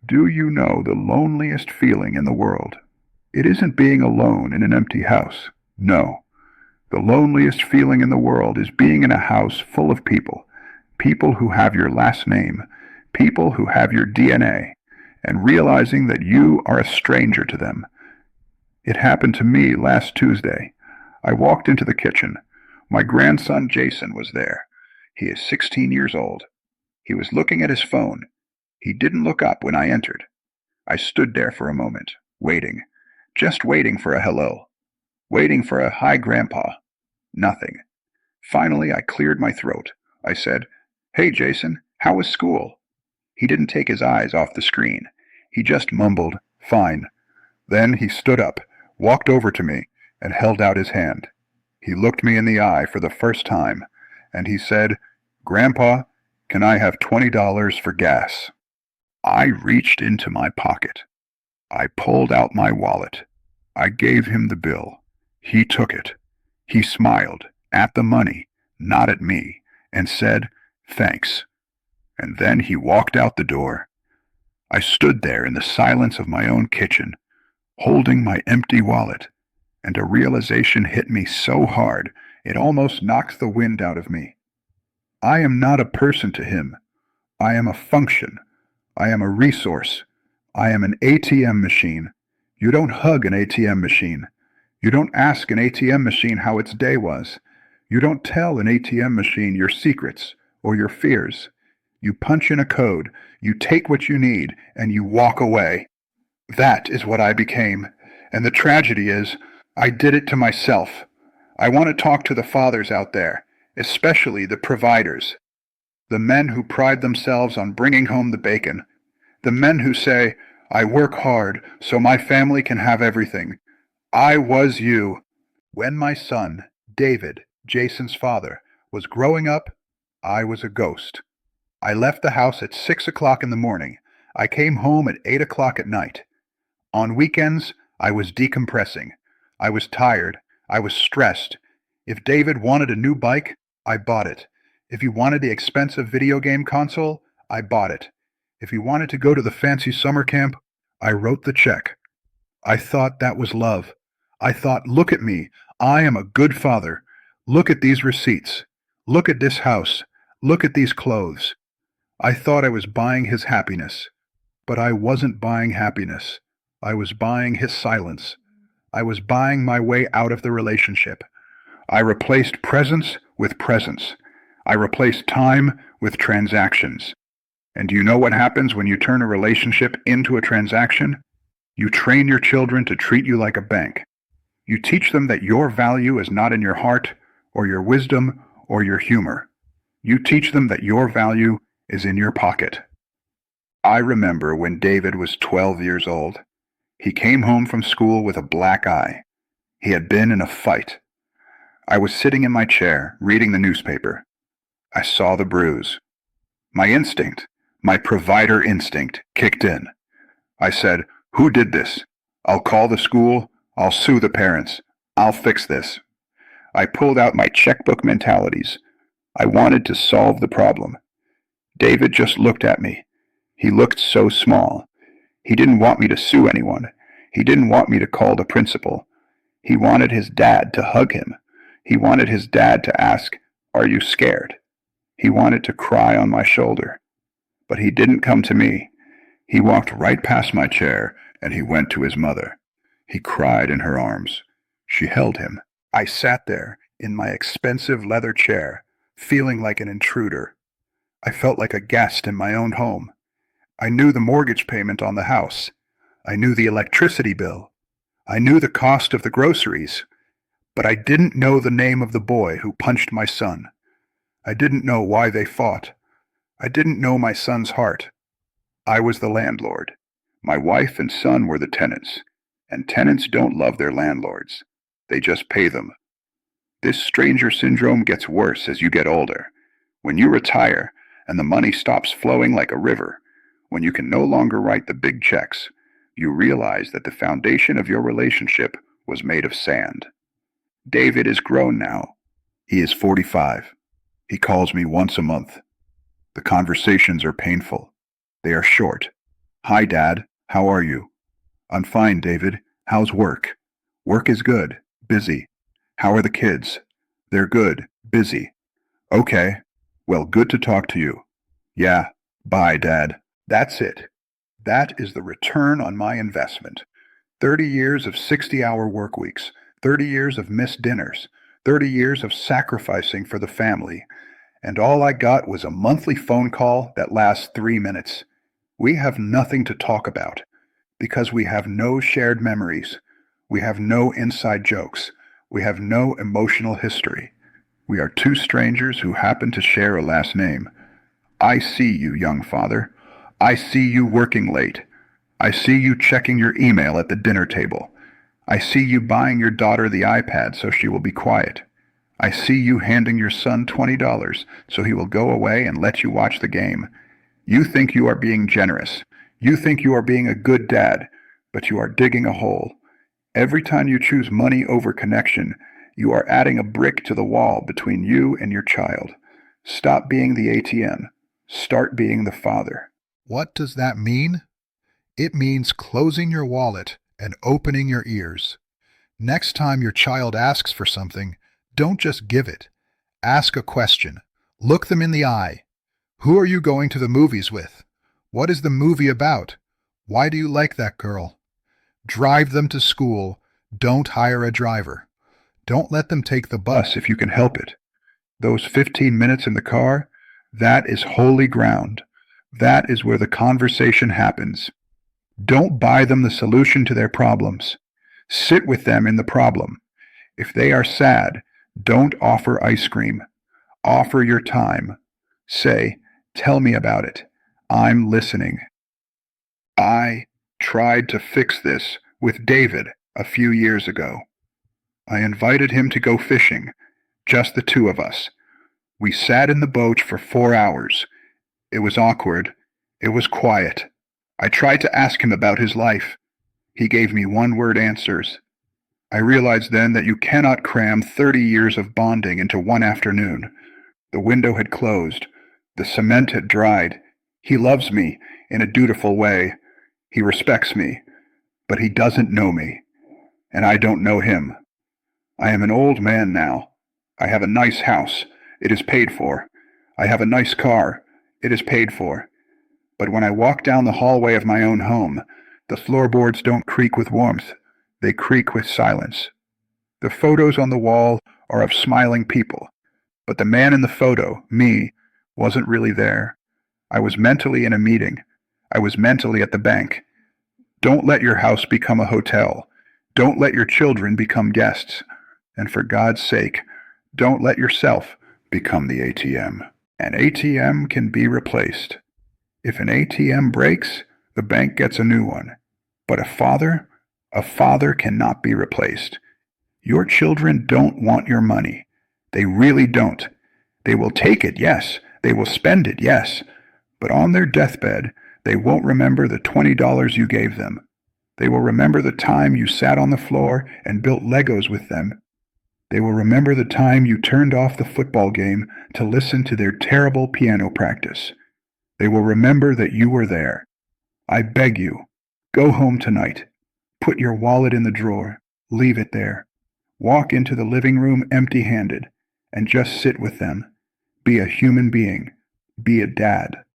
Do you know the loneliest feeling in the world? It isn't being alone in an empty house. No. The loneliest feeling in the world is being in a house full of people, people who have your last name, people who have your DNA, and realizing that you are a stranger to them. It happened to me last Tuesday. I walked into the kitchen. My grandson Jason was there. He is 16 years old. He was looking at his phone. He didn't look up when I entered. I stood there for a moment, waiting, just waiting for a hello, waiting for a hi, Grandpa. Nothing. Finally, I cleared my throat. I said, "Hey, Jason, how was school?" He didn't take his eyes off the screen. He just mumbled, "Fine." Then he stood up, walked over to me, and held out his hand. He looked me in the eye for the first time, and he said, "Grandpa, can I have $20 for gas?" I reached into my pocket. I pulled out my wallet. I gave him the bill. He took it. He smiled at the money, not at me, and said, "Thanks." And then he walked out the door. I stood there in the silence of my own kitchen, holding my empty wallet, and a realization hit me so hard it almost knocked the wind out of me. I am not a person to him. I am a function. I am a resource. I am an ATM machine. You don't hug an ATM machine. You don't ask an ATM machine how its day was. You don't tell an ATM machine your secrets or your fears. You punch in a code, you take what you need, and you walk away. That is what I became. And the tragedy is, I did it to myself. I want to talk to the fathers out there, especially the providers. The men who pride themselves on bringing home the bacon. The men who say, "I work hard so my family can have everything." I was you. When my son, David, Jason's father, was growing up, I was a ghost. I left the house at 6 o'clock in the morning. I came home at 8 o'clock at night. On weekends, I was decompressing. I was tired. I was stressed. If David wanted a new bike, I bought it. If he wanted the expensive video game console, I bought it. If he wanted to go to the fancy summer camp, I wrote the check. I thought that was love. I thought, look at me. I am a good father. Look at these receipts. Look at this house. Look at these clothes. I thought I was buying his happiness. But I wasn't buying happiness. I was buying his silence. I was buying my way out of the relationship. I replaced presence with presence. I replaced time with transactions. And do you know what happens when you turn a relationship into a transaction? You train your children to treat you like a bank. You teach them that your value is not in your heart, or your wisdom, or your humor. You teach them that your value is in your pocket. I remember when David was 12 years old. He came home from school with a black eye. He had been in a fight. I was sitting in my chair, reading the newspaper. I saw the bruise. My instinct, my provider instinct, kicked in. I said, "Who did this? I'll call the school. I'll sue the parents. I'll fix this." I pulled out my checkbook mentalities. I wanted to solve the problem. David just looked at me. He looked so small. He didn't want me to sue anyone. He didn't want me to call the principal. He wanted his dad to hug him. He wanted his dad to ask, "Are you scared?" He wanted to cry on my shoulder. But he didn't come to me. He walked right past my chair, and he went to his mother. He cried in her arms. She held him. I sat there, in my expensive leather chair, feeling like an intruder. I felt like a guest in my own home. I knew the mortgage payment on the house. I knew the electricity bill. I knew the cost of the groceries. But I didn't know the name of the boy who punched my son. I didn't know why they fought. I didn't know my son's heart. I was the landlord. My wife and son were the tenants. And tenants don't love their landlords. They just pay them. This stranger syndrome gets worse as you get older. When you retire and the money stops flowing like a river, when you can no longer write the big checks, you realize that the foundation of your relationship was made of sand. David is grown now. He is 45. He calls me once a month. The conversations are painful. They are short. Hi, Dad. How are you? I'm fine, David. How's work? Work is good. Busy. How are the kids? They're good. Busy. Okay. Well, good to talk to you. Yeah. Bye, Dad. That's it. That is the return on my investment. 30 years of 60-hour work weeks, 30 years of missed dinners, 30 years of sacrificing for the family, and all I got was a monthly phone call that lasts 3 minutes. We have nothing to talk about because we have no shared memories. We have no inside jokes. We have no emotional history. We are two strangers who happen to share a last name. I see you, young father. I see you working late. I see you checking your email at the dinner table. I see you buying your daughter the iPad so she will be quiet. I see you handing your son $20 so he will go away and let you watch the game. You think you are being generous. You think you are being a good dad, but you are digging a hole. Every time you choose money over connection, you are adding a brick to the wall between you and your child. Stop being the ATM. Start being the father. What does that mean? It means closing your wallet and opening your ears. Next time your child asks for something, don't just give it. Ask a question. Look them in the eye. Who are you going to the movies with? What is the movie about? Why do you like that girl? Drive them to school. Don't hire a driver. Don't let them take the bus If you can help it. Those 15 minutes in the car, that is holy ground. That is where the conversation happens. Don't buy them the solution to their problems. Sit with them in the problem. If they are sad, don't offer ice cream. Offer your time. Say, tell me about it. I'm listening. I tried to fix this with David a few years ago. I invited him to go fishing, just the two of us. We sat in the boat for 4 hours. It was awkward. It was quiet. I tried to ask him about his life. He gave me one-word answers. I realized then that you cannot cram 30 years of bonding into one afternoon. The window had closed. The cement had dried. He loves me in a dutiful way. He respects me, but he doesn't know me, and I don't know him. I am an old man now. I have a nice house. It is paid for. I have a nice car. It is paid for. But when I walk down the hallway of my own home, the floorboards don't creak with warmth. They creak with silence. The photos on the wall are of smiling people, but the man in the photo, me, wasn't really there. I was mentally in a meeting. I was mentally at the bank. Don't let your house become a hotel. Don't let your children become guests. And for God's sake, don't let yourself become the ATM. An ATM can be replaced. If an ATM breaks, the bank gets a new one. But a father cannot be replaced. Your children don't want your money. They really don't. They will take it, yes. They will spend it, yes. But on their deathbed, they won't remember the $20 you gave them. They will remember the time you sat on the floor and built Legos with them. They will remember the time you turned off the football game to listen to their terrible piano practice. They will remember that you were there. I beg you, go home tonight. Put your wallet in the drawer. Leave it there. Walk into the living room empty-handed and just sit with them. Be a human being. Be a dad.